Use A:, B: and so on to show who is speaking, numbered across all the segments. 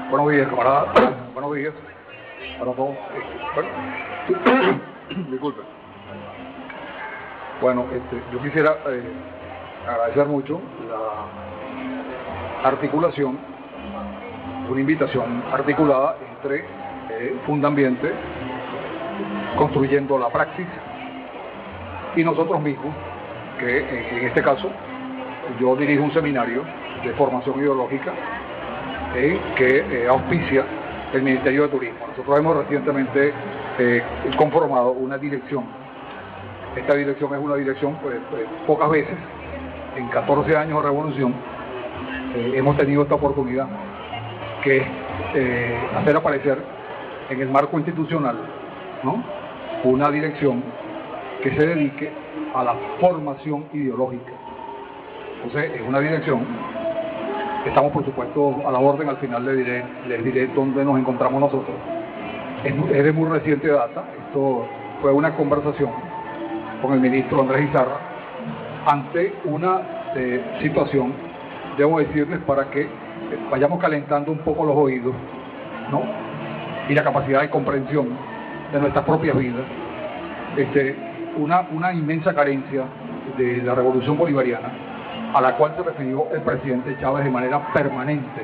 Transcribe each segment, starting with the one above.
A: Buenos días, camarada. Buenos días para todos. Bueno, disculpen. Bueno, yo quisiera agradecer mucho la articulación, una invitación articulada entre Fundambiente, Construyendo la Praxis, y nosotros mismos, que en este caso yo dirijo un seminario de formación ideológica que auspicia el Ministerio de Turismo. Nosotros hemos recientemente conformado una dirección. Esta dirección es una dirección, pocas veces, en 14 años de revolución, hemos tenido esta oportunidad, que es hacer aparecer en el marco institucional, ¿no?, una dirección que se dedique a la formación ideológica. Entonces, es una dirección. Estamos, por supuesto, a la orden. Al final les diré dónde nos encontramos nosotros. Es de muy reciente data. Esto fue una conversación con el ministro Andrés Izarra ante una situación, debo decirles, para que vayamos calentando un poco los oídos, ¿no?, y la capacidad de comprensión de nuestras propias vidas. Una inmensa carencia de la revolución bolivariana, a la cual se refirió el presidente Chávez de manera permanente,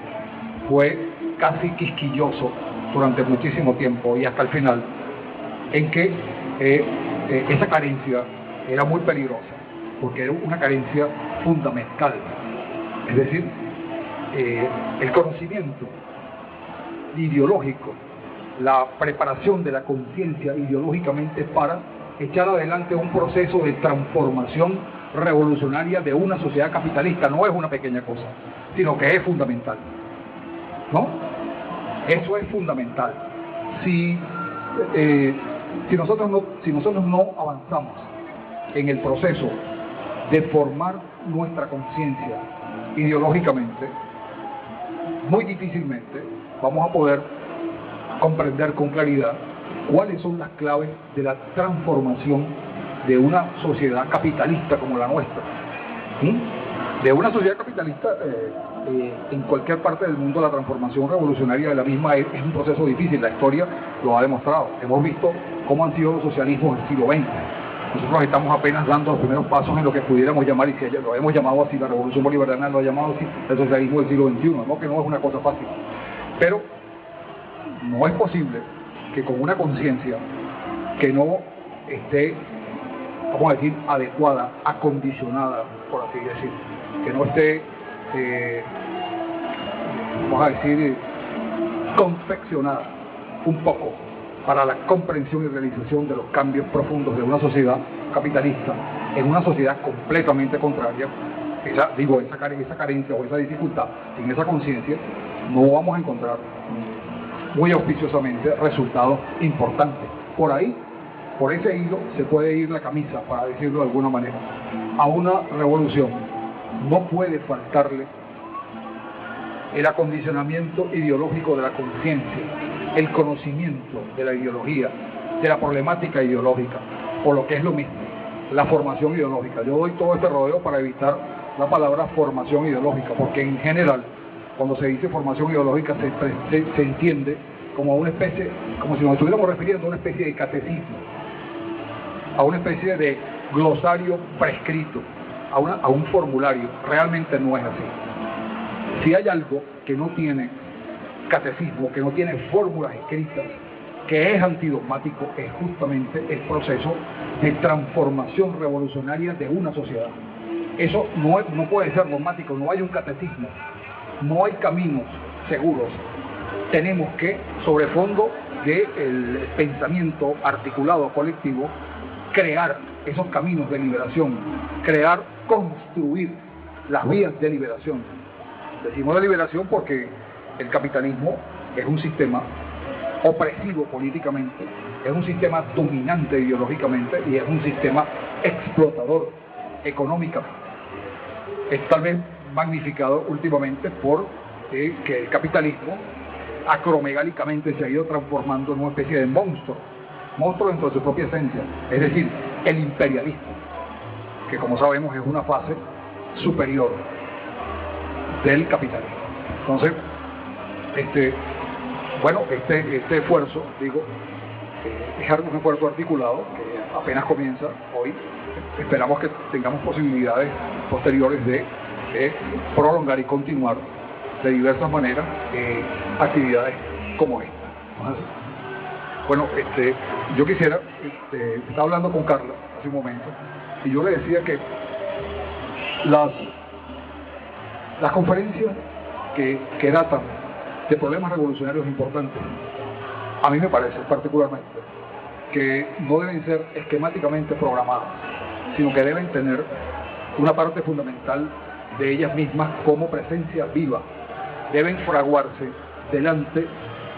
A: fue casi quisquilloso durante muchísimo tiempo y hasta el final, en que esa carencia era muy peligrosa, porque era una carencia fundamental. Es decir, el conocimiento ideológico, la preparación de la conciencia ideológicamente para echar adelante un proceso de transformación revolucionaria de una sociedad capitalista no es una pequeña cosa, sino que es fundamental, ¿no? Eso es fundamental. Si nosotros no avanzamos en el proceso de formar nuestra conciencia ideológicamente, muy difícilmente vamos a poder comprender con claridad cuáles son las claves de la transformación de una sociedad capitalista como la nuestra. De una sociedad capitalista, en cualquier parte del mundo, la transformación revolucionaria de la misma es un proceso difícil. La historia lo ha demostrado. Hemos visto cómo han sido los socialismos del siglo XX. Nosotros estamos apenas dando los primeros pasos en lo que pudiéramos llamar, y si lo hemos llamado así, la revolución bolivariana lo ha llamado así, el socialismo del siglo XXI, ¿no?, que no es una cosa fácil. Pero no es posible que con una conciencia que no esté, vamos a decir, adecuada, acondicionada, por así decir, que no esté, vamos a decir, confeccionada un poco para la comprensión y realización de los cambios profundos de una sociedad capitalista en una sociedad completamente contraria, esa carencia o esa dificultad, sin esa conciencia, no vamos a encontrar muy auspiciosamente resultados importantes. Por ahí, por ese hilo, se puede ir la camisa, para decirlo de alguna manera. A una revolución no puede faltarle el acondicionamiento ideológico de la conciencia, el conocimiento de la ideología, de la problemática ideológica, o lo que es lo mismo, la formación ideológica. Yo doy todo este rodeo para evitar la palabra formación ideológica, porque en general, cuando se dice formación ideológica, se entiende como una especie, como si nos estuviéramos refiriendo a una especie de catecismo, a una especie de glosario prescrito, a un formulario. Realmente no es así. Si hay algo que no tiene catecismo, que no tiene fórmulas escritas, que es antidogmático, es justamente el proceso de transformación revolucionaria de una sociedad. Eso no puede ser dogmático, no hay un catecismo, no hay caminos seguros. Tenemos que, sobre fondo del pensamiento articulado colectivo, crear esos caminos de liberación, construir las vías de liberación. Decimos de liberación porque el capitalismo es un sistema opresivo políticamente, es un sistema dominante ideológicamente y es un sistema explotador económicamente. Es tal vez magnificado últimamente por que el capitalismo acromegálicamente se ha ido transformando en una especie de monstruo dentro de su propia esencia, es decir, el imperialismo, que como sabemos es una fase superior del capitalismo. Entonces, bueno, este esfuerzo, digo, es un esfuerzo articulado que apenas comienza hoy. Esperamos que tengamos posibilidades posteriores de prolongar y continuar de diversas maneras actividades como esta. Bueno, yo quisiera, estaba hablando con Carla hace un momento, y yo le decía que las conferencias que tratan de problemas revolucionarios importantes, a mí me parece particularmente que no deben ser esquemáticamente programadas, sino que deben tener una parte fundamental de ellas mismas como presencia viva. Deben fraguarse delante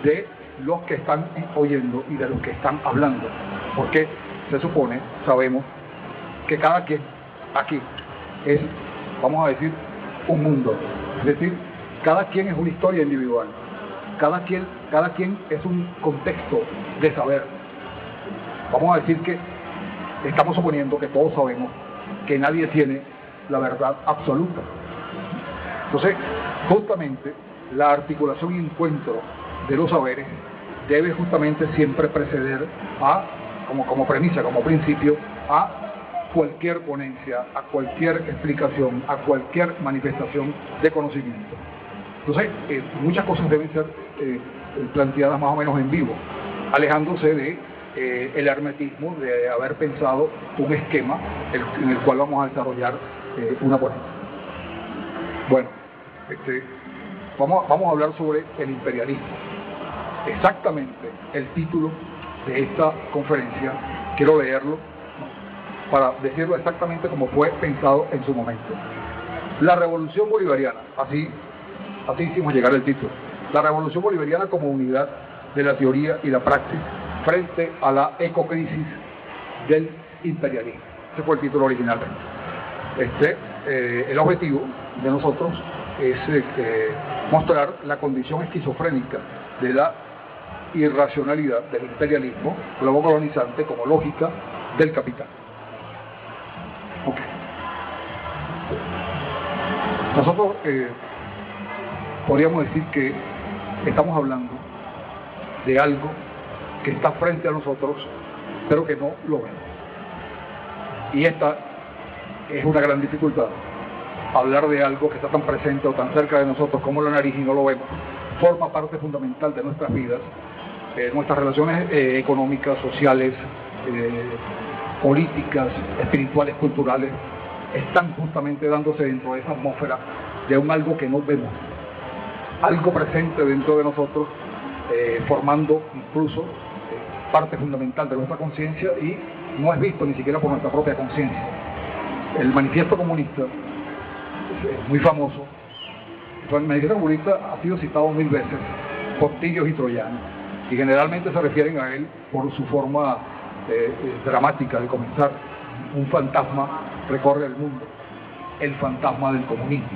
A: de los que están oyendo y de los que están hablando, porque se supone, sabemos, que cada quien aquí es, vamos a decir, un mundo, es decir, cada quien es una historia individual, cada quien es un contexto de saber. Vamos a decir que estamos suponiendo que todos sabemos que nadie tiene la verdad absoluta. Entonces, justamente la articulación y encuentro de los saberes debe justamente siempre preceder a, como premisa, como principio, a cualquier ponencia, a cualquier explicación, a cualquier manifestación de conocimiento. Entonces, muchas cosas deben ser planteadas más o menos en vivo, alejándose de el hermetismo de haber pensado un esquema en el cual vamos a desarrollar una ponencia. Bueno, vamos a hablar sobre el imperialismo. Exactamente el título de esta conferencia, quiero leerlo para decirlo exactamente como fue pensado en su momento. La revolución bolivariana, así hicimos llegar el título. La revolución bolivariana como unidad de la teoría y la praxis frente a la ecocrisis del imperialismo. Ese fue el título original. El objetivo de nosotros es mostrar la condición esquizofrénica de la irracionalidad del imperialismo globo colonizante como lógica del capital. Okay. Nosotros podríamos decir que estamos hablando de algo que está frente a nosotros, pero que no lo vemos. Y esta es una gran dificultad. Hablar de algo que está tan presente o tan cerca de nosotros como la nariz y no lo vemos, forma parte fundamental de nuestras vidas, nuestras relaciones económicas, sociales, políticas, espirituales, culturales, están justamente dándose dentro de esa atmósfera de un algo que no vemos, algo presente dentro de nosotros, formando incluso parte fundamental de nuestra conciencia y no es visto ni siquiera por nuestra propia conciencia. El manifiesto comunista, muy famoso, el manifiesto comunista ha sido citado 1000 veces por tirios y troyanos, y generalmente se refieren a él por su forma dramática de comenzar. Un fantasma recorre el mundo, el fantasma del comunismo,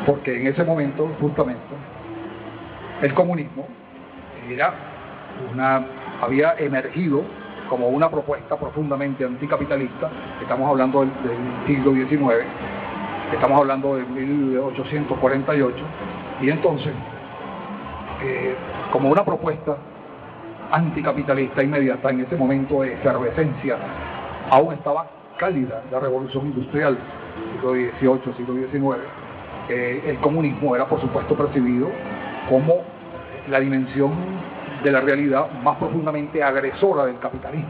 A: porque en ese momento justamente el comunismo había emergido como una propuesta profundamente anticapitalista. Estamos hablando del siglo XIX, estamos hablando de 1848, y entonces como una propuesta anticapitalista inmediata, en ese momento de efervescencia, aún estaba cálida la revolución industrial, siglo XVIII, siglo XIX, el comunismo era por supuesto percibido como la dimensión de la realidad más profundamente agresora del capitalismo.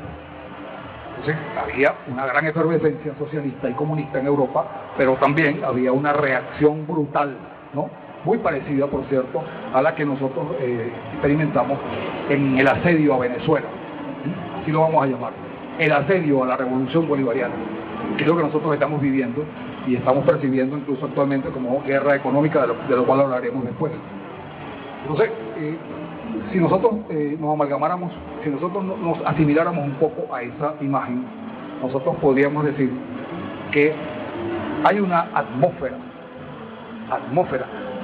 A: Entonces había una gran efervescencia socialista y comunista en Europa, pero también había una reacción brutal, ¿no? Muy parecida, por cierto, a la que nosotros experimentamos en el asedio a Venezuela, así lo vamos a llamar, el asedio a la revolución bolivariana, que es lo que nosotros estamos viviendo y estamos percibiendo incluso actualmente como guerra económica, de lo cual hablaremos después. Entonces, si nosotros nos amalgamáramos, si nosotros nos asimiláramos un poco a esa imagen, nosotros podríamos decir que hay una atmósfera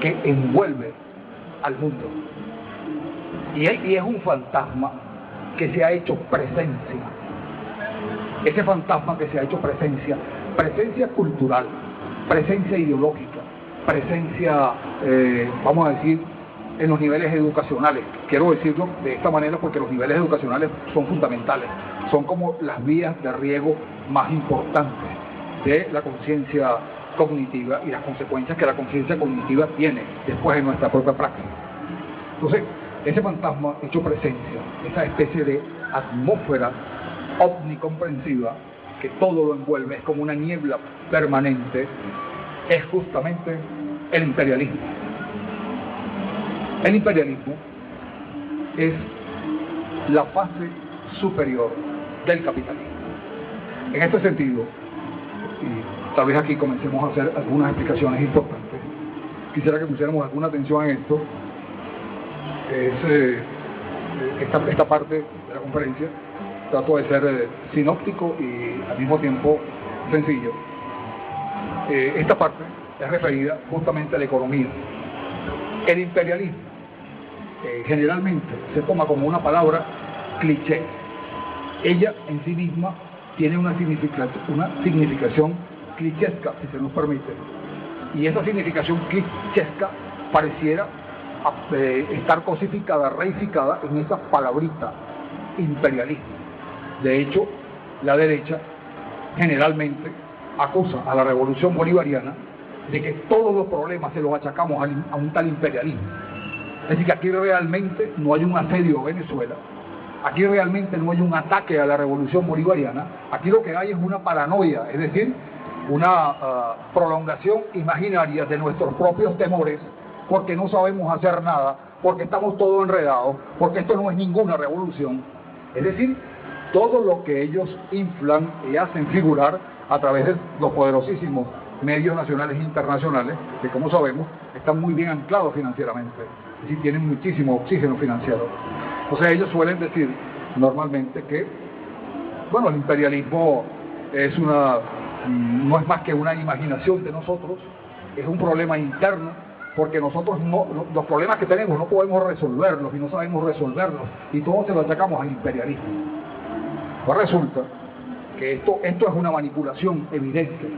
A: que envuelve al mundo, y es un fantasma que se ha hecho presencia. Ese fantasma que se ha hecho presencia cultural, presencia ideológica, presencia, vamos a decir, en los niveles educacionales. Quiero decirlo de esta manera porque los niveles educacionales son fundamentales, son como las vías de riego más importantes de la conciencia cognitiva y las consecuencias que la conciencia cognitiva tiene después en nuestra propia práctica. Entonces, ese fantasma hecho presencia, esa especie de atmósfera omnicomprensiva que todo lo envuelve, es como una niebla permanente, es justamente el imperialismo. El imperialismo es la fase superior del capitalismo. En este sentido, y tal vez aquí comencemos a hacer algunas explicaciones importantes, quisiera que pusiéramos alguna atención en esto, esta parte de la conferencia. Trato de ser sinóptico y al mismo tiempo sencillo. Esta parte es referida justamente a la economía. El imperialismo generalmente se toma como una palabra cliché. Ella en sí misma tiene una significación clichesca, si se nos permite. Y esa significación clichesca pareciera estar cosificada, reificada en esa palabrita, imperialismo. De hecho, la derecha generalmente acusa a la revolución bolivariana de que todos los problemas se los achacamos a un tal imperialismo. Es decir, que aquí realmente no hay un asedio a Venezuela, aquí realmente no hay un ataque a la revolución bolivariana, aquí lo que hay es una paranoia, es decir, una prolongación imaginaria de nuestros propios temores, porque no sabemos hacer nada, porque estamos todos enredados, porque esto no es ninguna revolución. Es decir, todo lo que ellos inflan y hacen figurar a través de los poderosísimos medios nacionales e internacionales, que como sabemos están muy bien anclados financieramente, es decir, tienen muchísimo oxígeno financiero. Entonces ellos suelen decir normalmente que, bueno, el imperialismo no es más que una imaginación de nosotros, es un problema interno, porque nosotros los problemas que tenemos no podemos resolverlos y no sabemos resolverlos, y todos se lo achacamos al imperialismo. Pues resulta que esto es una manipulación evidente.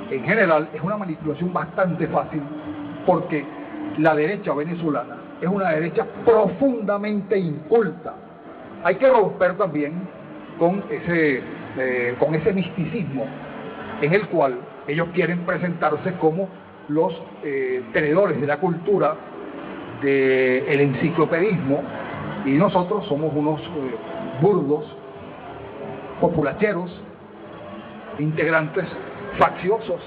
A: En general es una manipulación bastante fácil, porque la derecha venezolana es una derecha profundamente inculta. Hay que romper también con ese misticismo en el cual ellos quieren presentarse como los tenedores de la cultura del enciclopedismo, y nosotros somos unos burdos populacheros, integrantes facciosos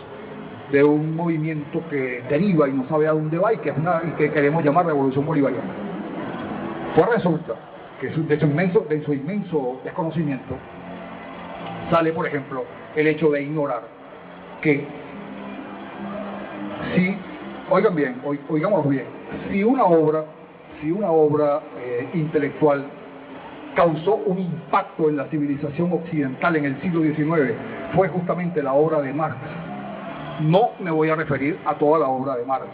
A: de un movimiento que deriva y no sabe a dónde va y que queremos llamar revolución bolivariana. Pues resulta que de su inmenso desconocimiento sale, por ejemplo, el hecho de ignorar que oigan bien, oigámoslo bien, si una obra intelectual causó un impacto en la civilización occidental en el siglo XIX, fue justamente la obra de Marx. No me voy a referir a toda la obra de Marx.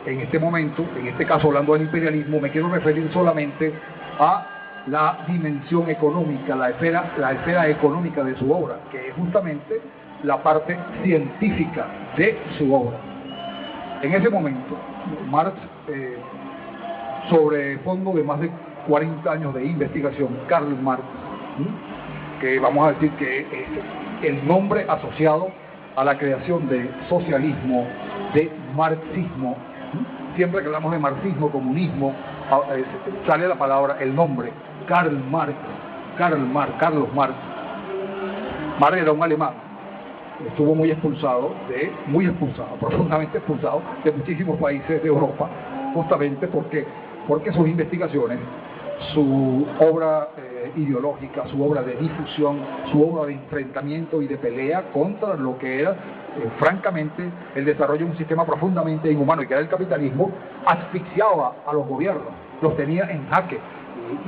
A: En este momento, en este caso hablando del imperialismo, me quiero referir solamente a la dimensión económica, la esfera económica de su obra, que es justamente la parte científica de su obra. En ese momento, Marx, sobre fondo de más de 40 años de investigación, Karl Marx, que vamos a decir que es el nombre asociado a la creación de socialismo, de marxismo. Siempre que hablamos de marxismo, comunismo, sale la palabra, el nombre, Karl Marx, Carlos Marx. Marx era un alemán, estuvo profundamente expulsado de muchísimos países de Europa, justamente porque sus investigaciones, su obra ideológica, su obra de difusión, su obra de enfrentamiento y de pelea contra lo que era, francamente, el desarrollo de un sistema profundamente inhumano y que era el capitalismo, asfixiaba a los gobiernos, los tenía en jaque,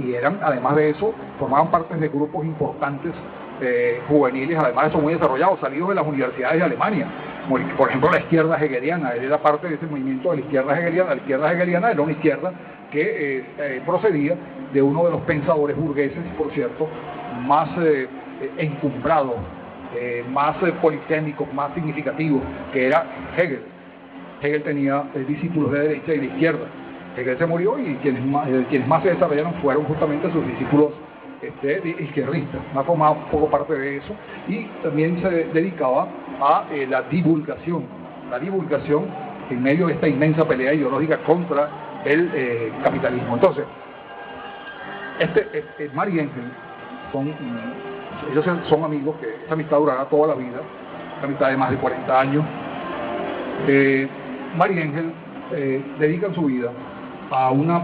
A: y eran, además de eso, formaban parte de grupos importantes juveniles, además de eso muy desarrollados, salidos de las universidades de Alemania. Por ejemplo, la izquierda hegeliana, él era parte de ese movimiento de la izquierda hegeliana. La izquierda hegeliana era una izquierda que procedía de uno de los pensadores burgueses, por cierto, más encumbrados, más politécnicos, más significativos, que era Hegel. Hegel tenía discípulos de derecha y de izquierda. Hegel se murió y quienes más se desarrollaron fueron justamente sus discípulos izquierdistas. Ha formado un poco parte de eso y también se dedicaba a la divulgación en medio de esta inmensa pelea ideológica contra el capitalismo. Entonces, Marx y Engels ellos son amigos, que esta amistad durará toda la vida, una amistad de más de 40 años. Marx y Engels dedican su vida a una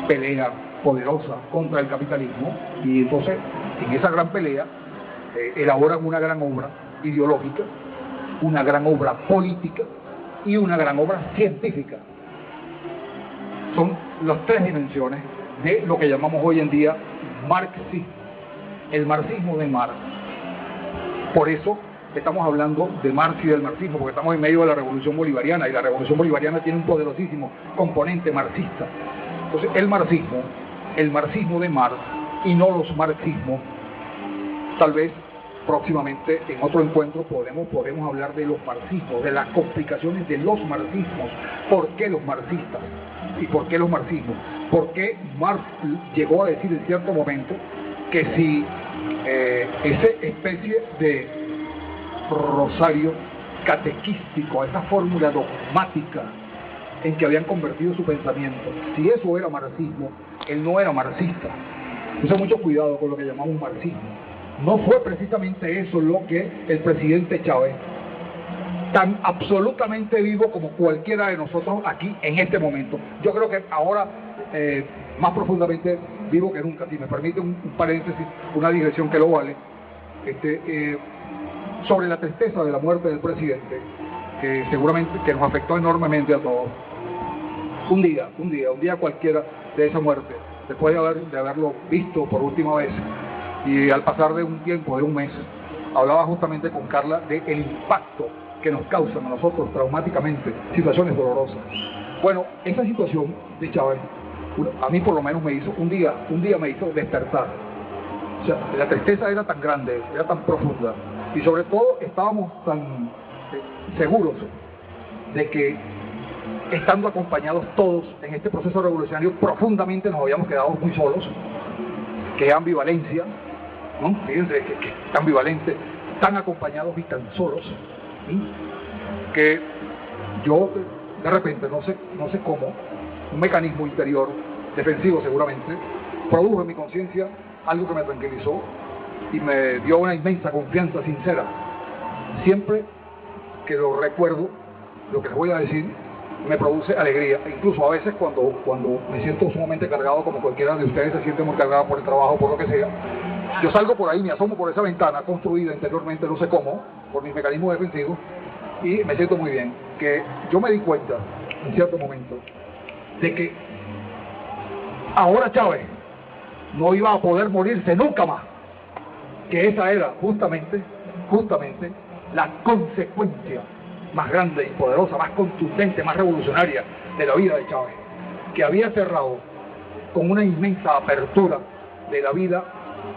A: pelea poderosa contra el capitalismo y entonces en esa gran pelea elaboran una gran obra ideológica, una gran obra política y una gran obra científica. Son las tres dimensiones de lo que llamamos hoy en día marxismo, el marxismo de Marx. Por eso estamos hablando de Marx y del marxismo, porque estamos en medio de la Revolución Bolivariana y la Revolución Bolivariana tiene un poderosísimo componente marxista. Entonces el marxismo de Marx y no los marxismos, tal vez próximamente en otro encuentro podemos hablar de los marxismos, de las complicaciones de los marxismos. ¿Por qué los marxistas? ¿Y por qué los marxismos? ¿Por qué Marx llegó a decir en cierto momento que si esa especie de rosario catequístico, esa fórmula dogmática en que habían convertido su pensamiento, si eso era marxismo, él no era marxista? Entonces mucho cuidado con lo que llamamos marxismo. No fue precisamente eso lo que el presidente Chávez, tan absolutamente vivo como cualquiera de nosotros aquí en este momento, yo creo que ahora más profundamente vivo que nunca, si me permite un paréntesis, una digresión que lo vale, sobre la tristeza de la muerte del presidente, que seguramente que nos afectó enormemente a todos. Un día cualquiera de esa muerte, después de haberlo visto por última vez, y al pasar de un tiempo, de un mes, hablaba justamente con Carla del impacto que nos causan a nosotros traumáticamente situaciones dolorosas. Bueno, esa situación de Chávez, a mí por lo menos me hizo, un día me hizo despertar. O sea, la tristeza era tan grande, era tan profunda, y sobre todo estábamos tan seguros de que, estando acompañados todos en este proceso revolucionario, profundamente nos habíamos quedado muy solos. Qué ambivalencia, ¿no? Fíjense que tan ambivalente, tan acompañados y tan solos, ¿sí? Que yo de repente, no sé cómo, un mecanismo interior defensivo seguramente, produjo en mi conciencia algo que me tranquilizó y me dio una inmensa confianza sincera. Siempre que lo recuerdo, lo que les voy a decir me produce alegría, e incluso a veces cuando me siento sumamente cargado, como cualquiera de ustedes se siente muy cargado por el trabajo, por lo que sea, yo salgo por ahí, me asomo por esa ventana construida interiormente, no sé cómo, por mis mecanismos defensivos, y me siento muy bien. Que yo me di cuenta en cierto momento de que ahora Chávez no iba a poder morirse nunca más, que esa era justamente la consecuencia más grande y poderosa, más contundente, más revolucionaria de la vida de Chávez, que había cerrado con una inmensa apertura de la vida,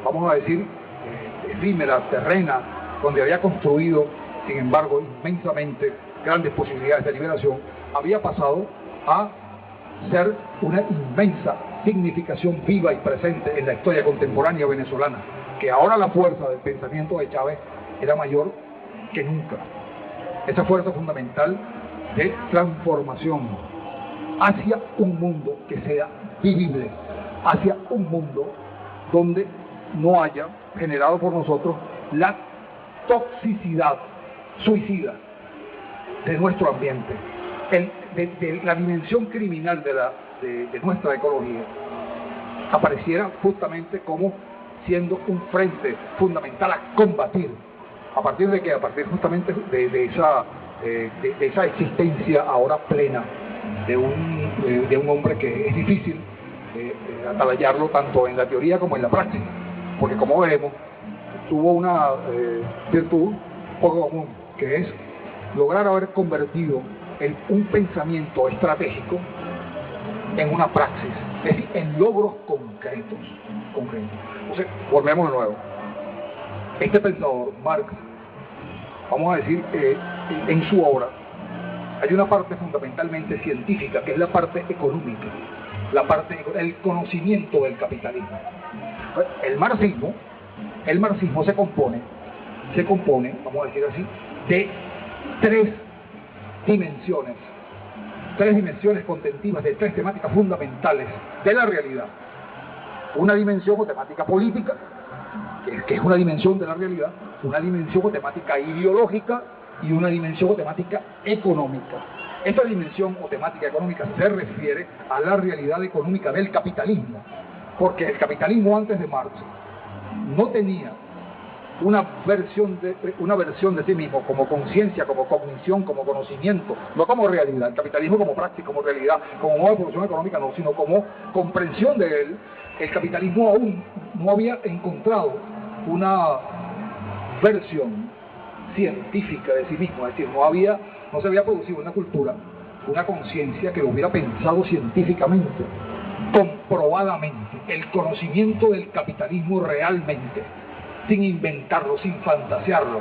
A: vamos a decir, efímera, terrena, donde había construido, sin embargo, inmensamente grandes posibilidades de liberación, había pasado a ser una inmensa significación viva y presente en la historia contemporánea venezolana, que ahora la fuerza del pensamiento de Chávez era mayor que nunca. Esa fuerza fundamental de transformación hacia un mundo que sea vivible, hacia un mundo donde no haya generado por nosotros la toxicidad suicida de nuestro ambiente, de la dimensión criminal de nuestra ecología, apareciera justamente como siendo un frente fundamental a combatir. ¿A partir de qué? A partir justamente de esa existencia ahora plena de un hombre que es difícil atalayarlo tanto en la teoría como en la práctica, porque como veremos, tuvo una virtud poco común, que es lograr haber convertido un pensamiento estratégico en una praxis, es decir, en logros concretos. Entonces, volvemos de nuevo. Este pensador, Marx, vamos a decir, en su obra, hay una parte fundamentalmente científica, que es la parte económica, el conocimiento del capitalismo. El marxismo se compone, vamos a decir así, de tres dimensiones contentivas, de tres temáticas fundamentales de la realidad. Una dimensión o temática política, que es una dimensión de la realidad, una dimensión o temática ideológica y una dimensión o temática económica. Esta dimensión o temática económica se refiere a la realidad económica del capitalismo, porque el capitalismo antes de Marx no tenía una versión de sí mismo como conciencia, como cognición, como conocimiento, no como realidad. El capitalismo como práctica, como realidad, como modo de producción económica, no, sino como comprensión de él. El capitalismo aún no había encontrado una versión científica de sí mismo, es decir, no se había producido una cultura, una conciencia que lo hubiera pensado científicamente, comprobadamente, el conocimiento del capitalismo realmente, sin inventarlo, sin fantasearlo,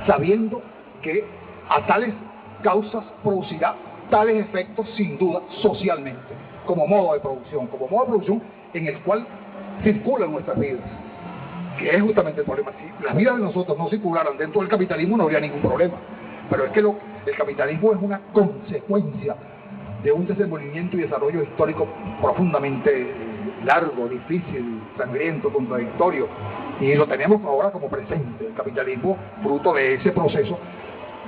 A: sabiendo que a tales causas producirá tales efectos sin duda socialmente, como modo de producción en el cual circulan nuestras vidas, que es justamente el problema. Si las vidas de nosotros no circularan dentro del capitalismo no habría ningún problema, pero es que el capitalismo es una consecuencia de un desenvolvimiento y desarrollo histórico profundamente largo, difícil, sangriento, contradictorio, y lo tenemos ahora como presente. El capitalismo, fruto de ese proceso,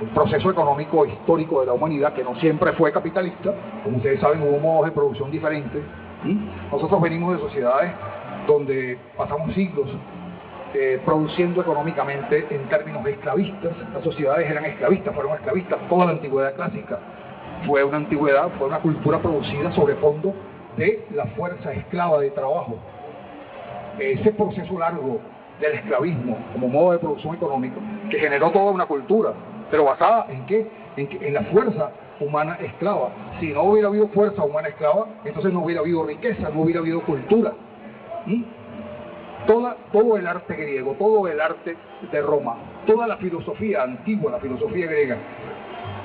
A: el proceso económico histórico de la humanidad, que no siempre fue capitalista, como ustedes saben, hubo modos de producción diferentes. Nosotros venimos de sociedades donde pasamos siglos produciendo económicamente en términos esclavistas. Las sociedades eran esclavistas, fueron esclavistas toda la antigüedad clásica. Fue una cultura producida sobre fondo de la fuerza esclava de trabajo. Ese proceso largo del esclavismo como modo de producción económico, que generó toda una cultura, pero basada ¿en qué? En la fuerza humana esclava. Si no hubiera habido fuerza humana esclava, entonces no hubiera habido riqueza, no hubiera habido cultura. Todo el arte griego, todo el arte de Roma, toda la filosofía antigua, la filosofía griega,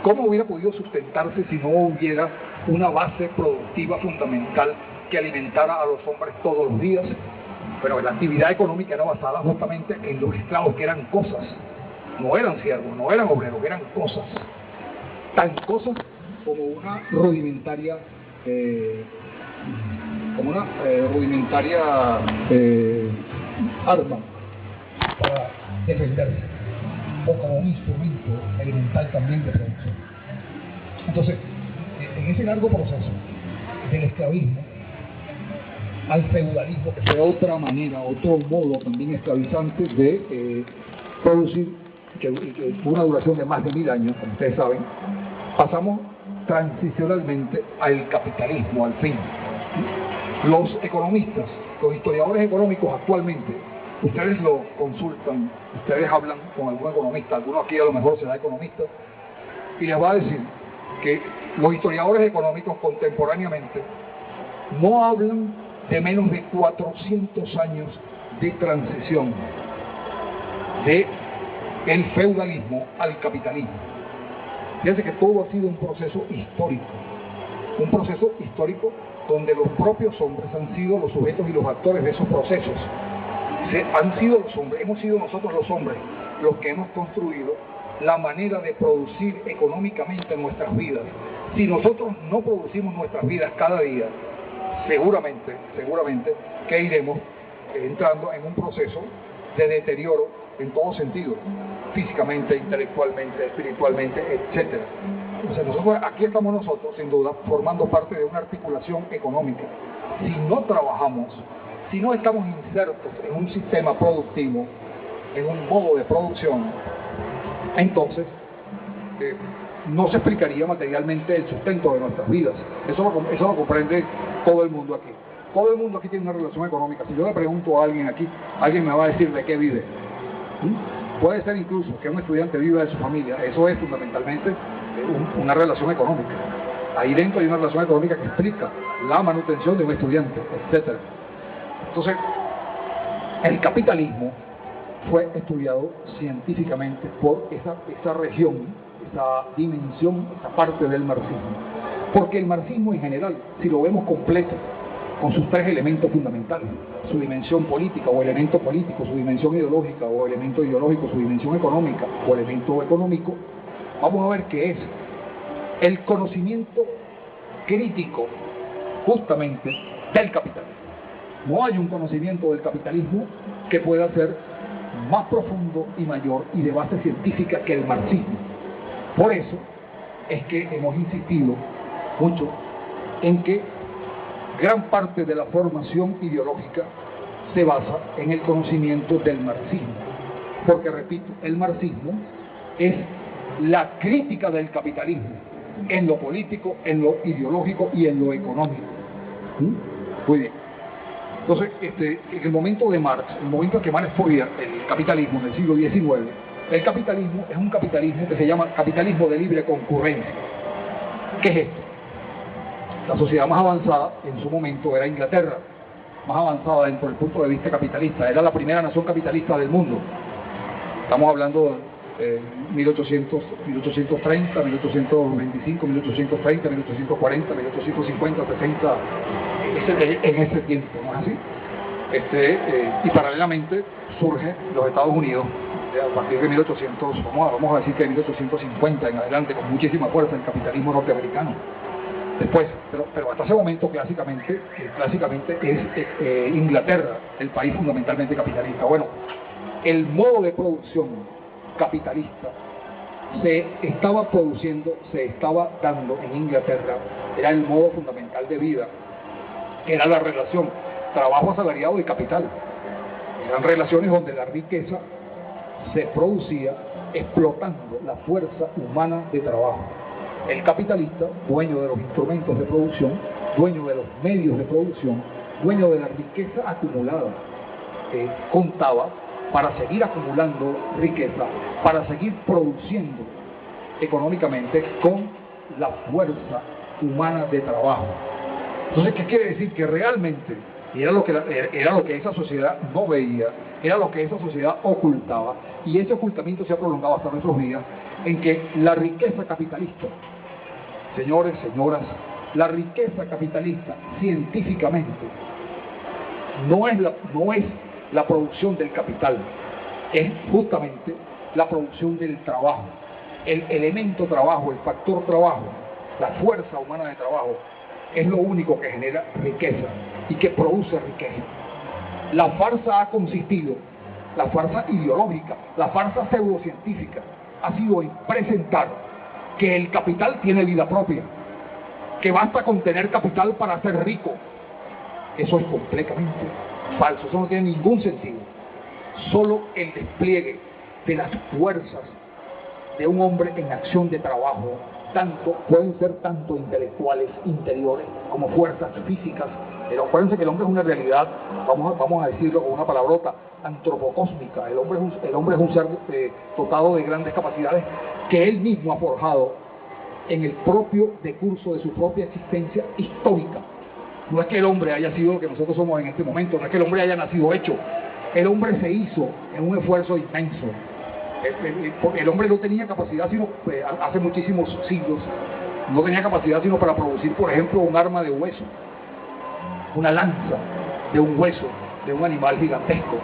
A: ¿cómo hubiera podido sustentarse si no hubiera una base productiva fundamental que alimentara a los hombres todos los días? Pero la actividad económica era basada justamente en los esclavos, que eran cosas, no eran siervos, no eran obreros, eran cosas, tan cosas como una rudimentaria arma para defenderse, o como un instrumento elemental también de producción. Entonces, en ese largo proceso del esclavismo al feudalismo, que fue otra manera, otro modo también esclavizante de producir, que tuvo una duración de más de 1000 años, como ustedes saben, pasamos transicionalmente al capitalismo, al fin. Los economistas, los historiadores económicos actualmente, ustedes lo consultan, ustedes hablan con algún economista, alguno aquí a lo mejor será economista, y les va a decir que los historiadores económicos contemporáneamente no hablan de menos de 400 años de transición de el feudalismo al capitalismo. Fíjense que todo ha sido un proceso histórico donde los propios hombres han sido los sujetos y los actores de esos procesos. Han sido los hombres, hemos sido nosotros los hombres los que hemos construido la manera de producir económicamente nuestras vidas. Si nosotros no producimos nuestras vidas cada día, seguramente que iremos entrando en un proceso de deterioro en todo sentido, físicamente, intelectualmente, espiritualmente, etc. Entonces aquí estamos nosotros, sin duda, formando parte de una articulación económica. Si no trabajamos, si no estamos insertos en un sistema productivo, en un modo de producción, entonces no se explicaría materialmente el sustento de nuestras vidas. Eso lo comprende todo el mundo aquí. Todo el mundo aquí tiene una relación económica. Si yo le pregunto a alguien aquí, alguien me va a decir de qué vive. Puede ser incluso que un estudiante viva de su familia. Eso es fundamentalmente una relación económica. Ahí dentro hay una relación económica que explica la manutención de un estudiante, etc. Entonces, el capitalismo fue estudiado científicamente por esa esta dimensión, esta parte del marxismo. Porque el marxismo en general, si lo vemos completo, con sus tres elementos fundamentales, su dimensión política o elemento político, su dimensión ideológica o elemento ideológico, su dimensión económica o elemento económico, vamos a ver que es el conocimiento crítico justamente del capitalismo. No hay un conocimiento del capitalismo que pueda ser más profundo y mayor y de base científica que el marxismo. Por eso es que hemos insistido mucho en que gran parte de la formación ideológica se basa en el conocimiento del marxismo. Porque, repito, el marxismo es la crítica del capitalismo en lo político, en lo ideológico y en lo económico. Muy bien. Entonces, en el momento de Marx, el momento en que Marx estudia el capitalismo en el siglo XIX, el capitalismo es un capitalismo que se llama capitalismo de libre concurrencia. ¿Qué es esto? La sociedad más avanzada en su momento era Inglaterra, más avanzada dentro del punto de vista capitalista, era la primera nación capitalista del mundo. Estamos hablando de 1830, 1825, 1830, 1840, 1850, 60, en ese tiempo, ¿no es así? Y paralelamente surge los Estados Unidos a partir de 1800, vamos a decir que de 1850 en adelante, con muchísima fuerza el capitalismo norteamericano. Después, pero hasta ese momento clásicamente es Inglaterra el país fundamentalmente capitalista. Bueno, el modo de producción capitalista se estaba produciendo, se estaba dando en Inglaterra, era el modo fundamental de vida, era la relación trabajo asalariado y capital. Eran relaciones donde la riqueza se producía explotando la fuerza humana de trabajo. El capitalista, dueño de los instrumentos de producción, dueño de los medios de producción, dueño de la riqueza acumulada, contaba para seguir acumulando riqueza, para seguir produciendo económicamente con la fuerza humana de trabajo. Entonces, ¿qué quiere decir? Que realmente era lo que esa sociedad no veía, era lo que esa sociedad ocultaba, y ese ocultamiento se ha prolongado hasta nuestros días, en que la riqueza capitalista, señores, señoras, la riqueza capitalista científicamente no es la producción del capital, es justamente la producción del trabajo, el elemento trabajo, el factor trabajo, la fuerza humana de trabajo, es lo único que genera riqueza y que produce riqueza. La farsa ha consistido, la farsa ideológica, la farsa pseudocientífica, ha sido en presentar que el capital tiene vida propia, que basta con tener capital para ser rico. Eso es completamente falso, eso no tiene ningún sentido. Solo el despliegue de las fuerzas de un hombre en acción de trabajo, pueden ser tanto intelectuales interiores como fuerzas físicas. Pero acuérdense que el hombre es una realidad, vamos a decirlo con una palabrota, antropocósmica. El hombre es un ser dotado de grandes capacidades que él mismo ha forjado en el propio decurso de su propia existencia histórica. No es que el hombre haya sido lo que nosotros somos en este momento, no es que el hombre haya nacido hecho. El hombre se hizo en un esfuerzo inmenso. El hombre no tenía capacidad sino hace muchísimos siglos, no tenía capacidad sino para producir, por ejemplo, un arma de hueso, una lanza de un hueso de un animal gigantesco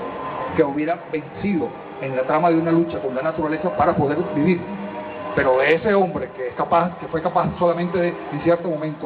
A: que hubiera vencido en la trama de una lucha con la naturaleza para poder vivir. Pero de ese hombre que fue capaz solamente de, en cierto momento,